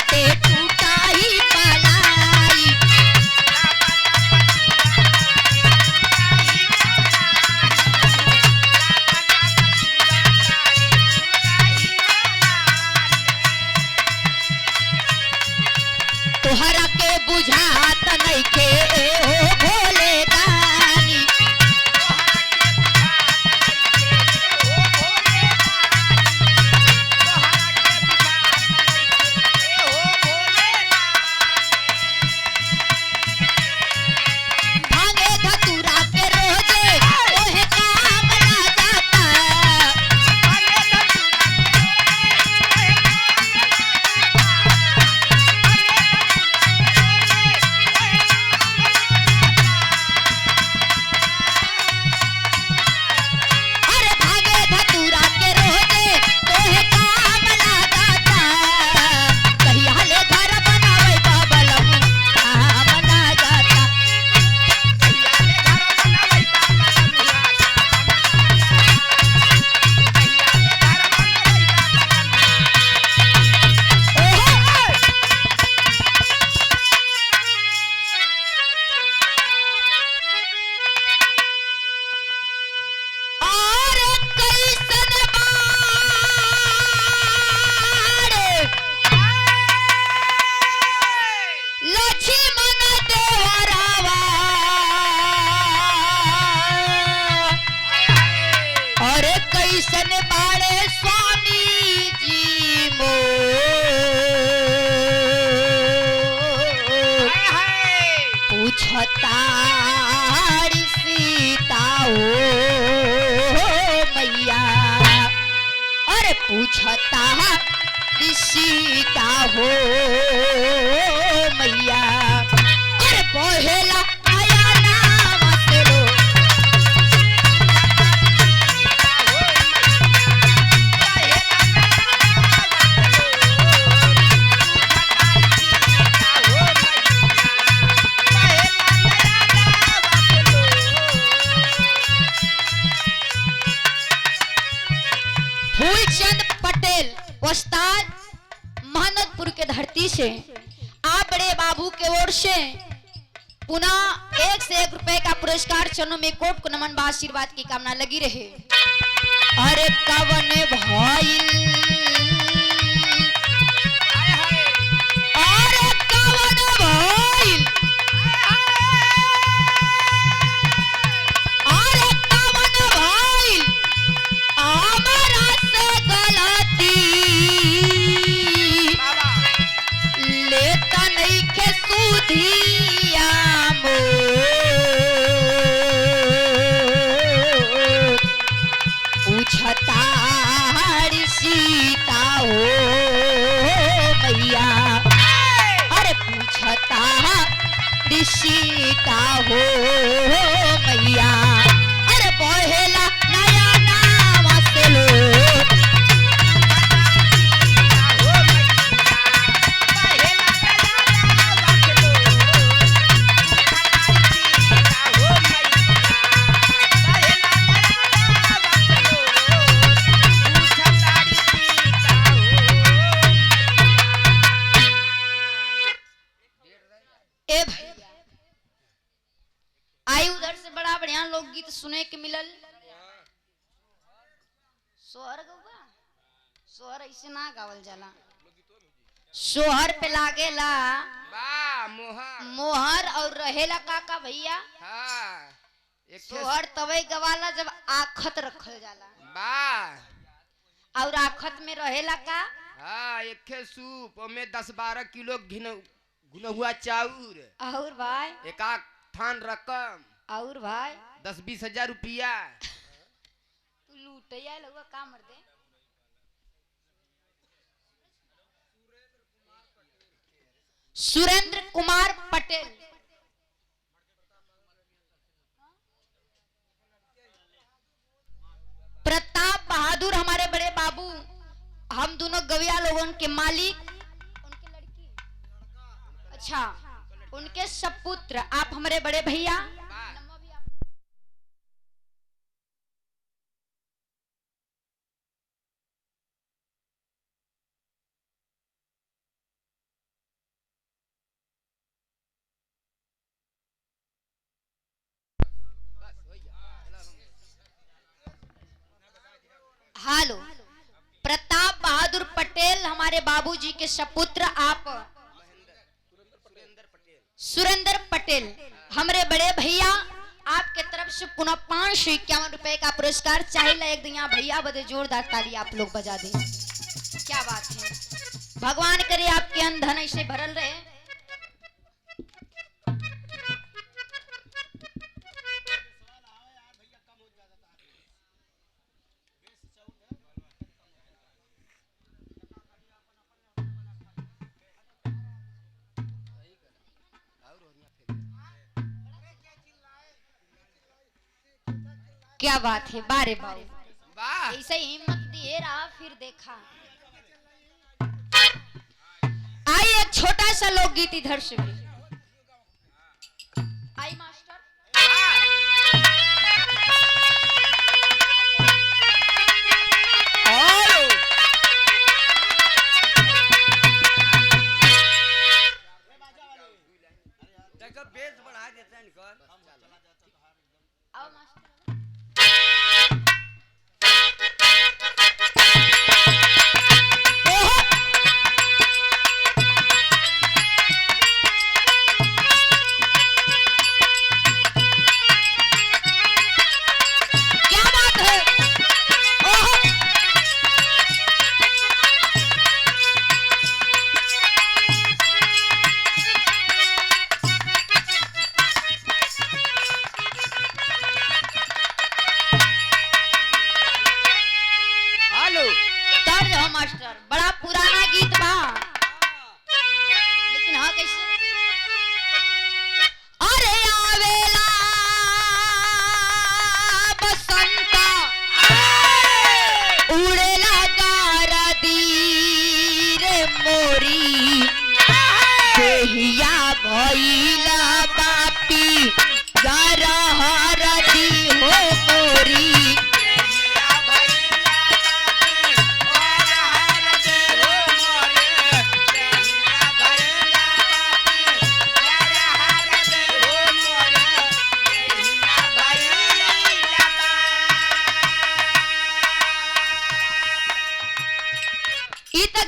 बाटे टूटा ही पलाई। तोहरा के बुझात नइखे ओ भोले दानी। भांगे धतूरा के रोजे ओहे काम ला जाता। अरे भागे धतूरा के रोजे तोहे काम ला जाता। कहिया ले घर बनावे बाबलम काम ला जाता। और कैसन बाड़े लक्ष्मण देवरावा। और कैसन बाड़े स्वामी जी मोर। पूछतारी सीता हो मैया। अरे पूछता सीता हो मैया। अरे बहेला आया नाम से लो। फूलचंद पटेल उस्ताद महमदपुर के धरती से आप बड़े बाबू के ओर से पुनः 1 से 1 रुपए का पुरस्कार चरणों में कोट को नमन बा आशीर्वाद की कामना लगी रहे। अरे कवन भइल अरे कवन भइल अरे कवन भइल हमरा से गलती। लेता नइखे सुधिया मोर। पूछतारी सीता हो मैया। अरे पूछतारी सीता हो मैया। अरे बहेला नया नाम से लो। ए भैया आई उधर से बड़ा बढ़िया लोकगीत सुने के मिलल। सोहर गौबा सोहर ऐसे ना गावल जाला। सोहर पे लागेला मोहर और रहेला काका भैया। सोहर तवे गवाला जब आखत रखल जाला और आखत में रहेला का एक सूप में 10-12 किलो घुना हुआ चाउर और भाई एक थान रकम और भाई 10-20 हजार रुपया। तू लूटैया लगा का मर दे। सुरेंद्र कुमार पटेल प्रताप बहादुर हमारे बड़े बाबू। हम दोनों गविया लोगों के मालिक। उनकी लड़की अच्छा उनके सपुत्र आप हमारे बड़े भैया हालो प्रताप बहादुर पटेल हमारे बाबूजी के सपुत्र आप सुरेंद्र पटेल हमारे बड़े भैया आपके तरफ से पुनः 551 रुपए का पुरस्कार चाहिए। एक दिन यहाँ भैया बदे जोरदार ताली आप लोग बजा दें। क्या बात है, भगवान करे आपके अंधन ऐसे भरल रहे। क्या बात है, बारे बाबू वाह ऐसे ही हिम्मत दिए रहा फिर देखा। आई एक छोटा सा लोकगीत इधर से भी। आई मास्टर बेस बढ़ा देता है आओ मास्टर। मास्टर बड़ा पुराना गीत बा लेकिन हाँ कैसे अरे आवेला बसंता उड़ेला गारदी रे मोरी देहिया भइला बापी गरहरदी हो मोरी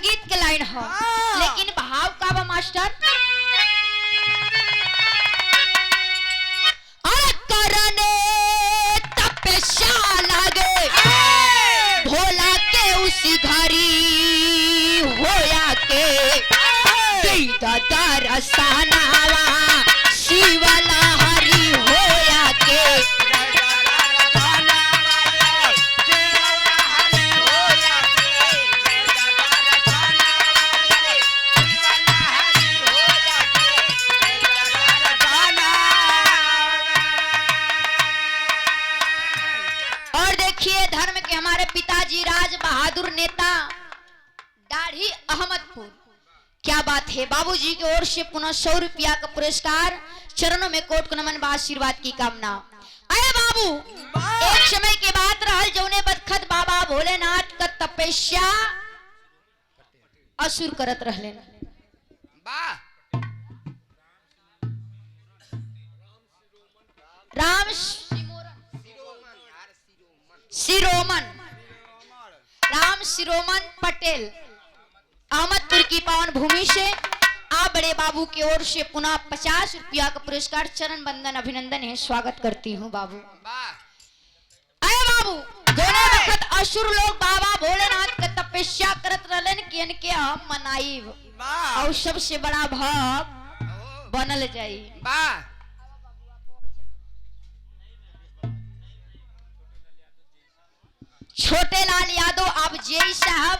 गीत के लाइन हो लेकिन भाव का बा मास्टर अरे करने तपस्या लागे भोला के उसी घरी होया के दादा रसानावा शिवला हरी होया के धर्म के हमारे पिताजी राज बहादुर नेता दाढ़ी अहमदपुर। क्या बात है, बाबूजी की ओर से पुनः 100 रुपया का पुरस्कार, चरणों में कोट को नमन बा आशीर्वाद की कामना। अरे बाबू एक समय के बाद रहल जौने बदखत बाबा भोलेनाथ का तपस्या असुर करत रहले। राम शिरोमन राम शिरोमन पटेल अहमदपुर की पावन भूमि से आप बड़े बाबू की ओर से पुनः 50 रुपया का पुरस्कार चरण बंदन अभिनंदन है। स्वागत करती हूँ बाबू। अरे बाबू दोनों वक्त असुर लोग बाबा भोलेनाथ का तपस्या करत रहलन कि इनके हम मनाई और सबसे बड़ा भक्त बनल जाई। छोटे लाल यादव आप जेई साहब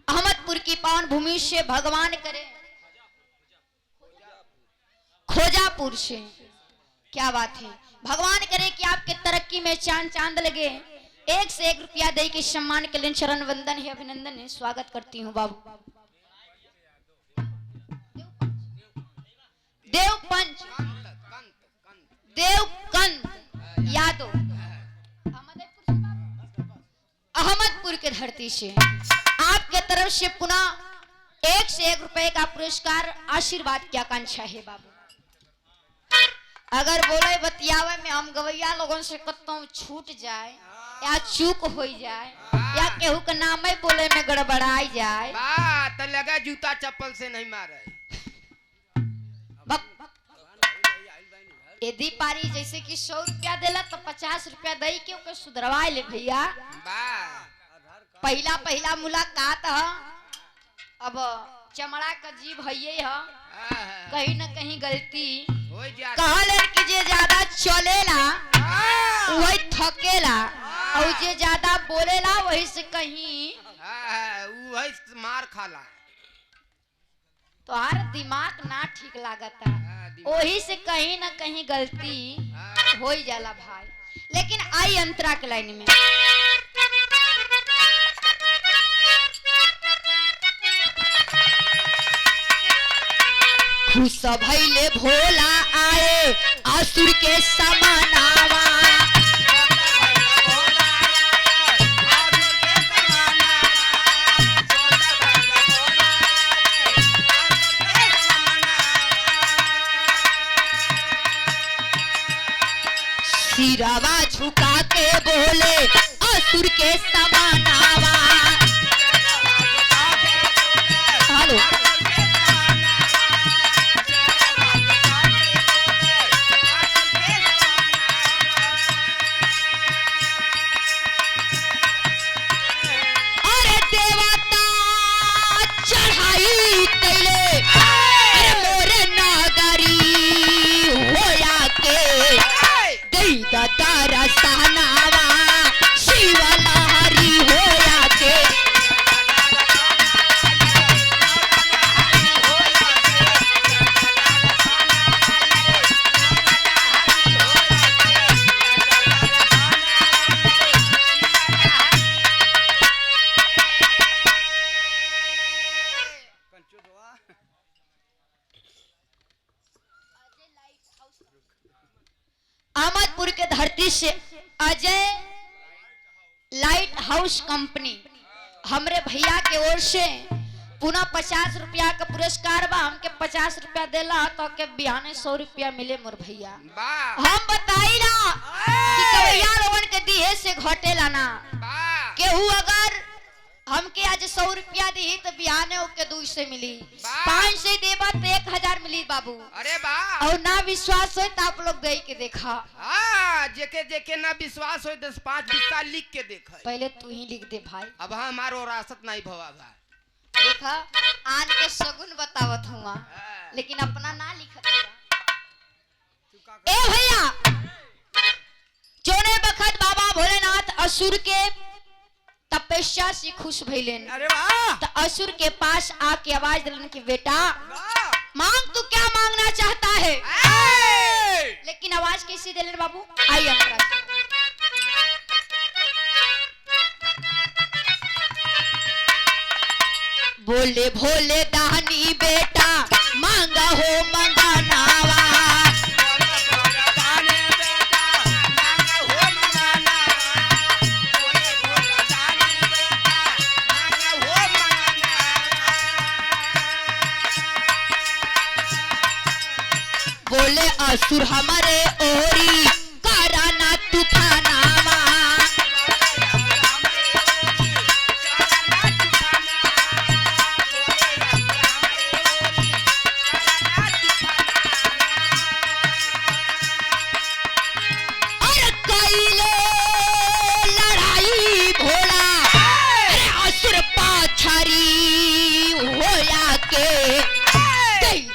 अहमदपुर की पावन भूमि से भगवान करे खोजापुर से। क्या बात है, भगवान करे कि आपके तरक्की में चांद चांद लगे। 1 से 1 रुपया दे के सम्मान के लिए चरण वंदन है अभिनंदन है। स्वागत करती हूँ बाबू। देवकंद यादव अहमदपुर के धरती से आपके तरफ से पुनः 1 से 1 रुपए का पुरस्कार आशीर्वाद की आकांक्षा है बाबू। अगर बोले बतियावे में हम गवैया लोगों से कतौ छूट जाए या चूक हो जाए या केहू का नाम ही बोले में गड़बड़ाई जाए। बा तो लगा जूता चप्पल से नहीं मारे। यदि पारी जैसे कि 100 रुपया देला तो 50 रुपया दई के ओके सुधरवा ले भैया। पहला पहला मुलाकात है, अब चमड़ा का जीव है कहीं न कहीं गलती कहले कि जे ज्यादा चलेला वही थकेला और जे ज्यादा बोलेला वही से कहीं वही मार खाला। तोहार दिमाग ना ठीक लागता, वही से कहीं न कहीं गलती हो ही जाला भाई। लेकिन आई अंतरा के लाइन में खुश भइले भोला आए असुर के समानावा। सिरवा झुका के बोले असुर के समानावा। हेलो दारा सहनावा शिवा लहरी होया के। अहमदपुर के धरती से अजय लाइट हाउस कंपनी हमरे भैया के ओर से पुनः 50 रुपया का पुरस्कार बा। हमके 50 रुपया देला तो के बिहाने 100 रुपया मिले मोर भैया। हम बताइला कि कवैया लोगन के दिए से घटेला ना। केहू अगर हमके आज 100 रुपया दी तो बिहाने ओके 200 मिली, 500 देबा तो 1000 मिली बाबू। अरे बा और ना विश्वास हो तो आप लोग दे के देखा। जेके जेके ना विश्वास हो 10-5 बिस्सा लिख के देखा। पहले तू ही लिख दे भाई। अब हमारो रासत नहीं भवा भाई। देखा आन के सगुन बतावत हुआ लेकिन अपना ना लिखत ए भैया। जोने बखत बाबा भोलेनाथ असुर के तपस्या से खुश भइलेन। अरे वाह। तो असुर के पास आके आवाज दिलन कि बेटा मांग तू क्या मांगना चाहता है। लेकिन आवाज कैसी दिलन बाबू आई अंतरा से। बोले भोले दानी बेटा मांगा हो मंगानावा। बोले असुर हमारे ओरी कराना तूफानावा। और कैले लड़ाई भोला असुर पाछरी होया के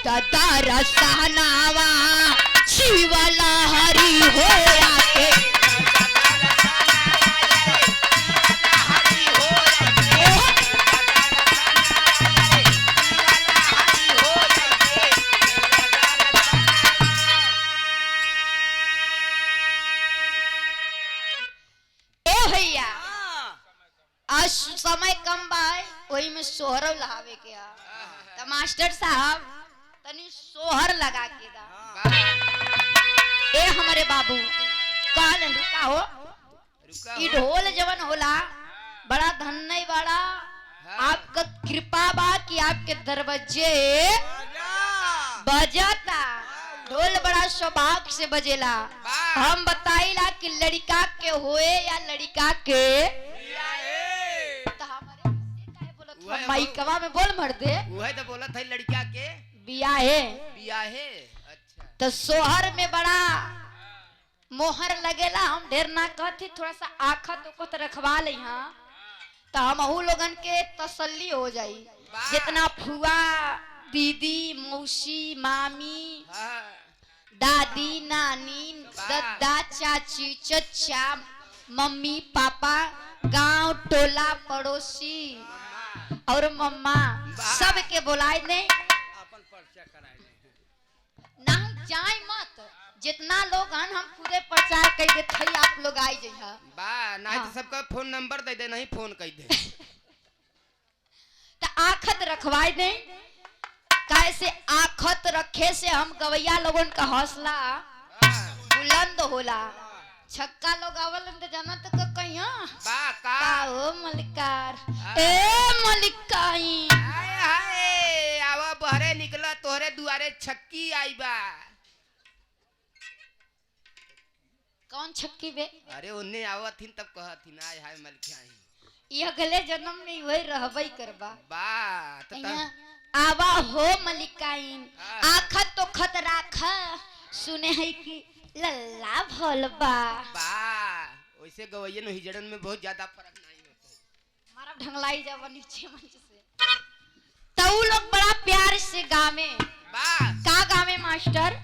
दारा सहनावा शिवा लहरी होया के। ए भैया आज समय कम बा वही में सोहर लहावे के तो मास्टर साहब तनी सोहर लगा के दा। ए हमारे बाबू काल रुका हो ई ढोल जवन होला बड़ा धन्य बड़ा आपका कृपा बा कि आपके दरवाजे बजाता ढोल बड़ा सौभाग्य से बजेला। हम बताइला कि लड़का के होए या लड़का के वही माइकवा में बोल मर दे वही तो बोला था लड़किया के बिया है बियाहे। अच्छा तो सोहर में बड़ा मोहर लगेला। हम ढेर ना कहती थोड़ा सा आखत को तो रखवा ले यहाँ तो हम अहू लोगन के तसल्ली हो जाई। जितना फुआ दीदी मौसी मामी हाँ दादी नानी दादा चाची चचा मम्मी पापा गांव टोला पड़ोसी और मम्मा सबके बुलाए दे अपन पर्चा कराए ना जाए मत। जितना लोग हन हम पूरे प्रचार कर दे थई आप लोग आई जइहा बा नहीं तो सबका फोन नंबर दे दे नहीं फोन कर दे तो आखत रखवाई दे। कैसे आखत रखे से हम गवैया लोगन का हौसला बुलंद होला। छक्का लोग आवलन तो जाना तो कहिया बा का ओ मलिकार ए मलिकाई हाय हाय आवा बहरे निकला तोहरे दुआरे छक्की आई बा। कौन छक्की बे? अरे उन्ने आवत हिन तब कहथिन आय हाय मलखियाई ये अगले जन्म में वही रहबई करबा बा तो आवा हो मलिकाइन आखत तो खत राख सुने है कि लल्ला भोलबा बा वैसे गवैयन हिजड़न में बहुत ज्यादा फर्क नहीं होता है। मारा ढंगलाई जावा नीचे मंच से तो लोग बड़ा प्यार से गावे बा का गावे मास्टर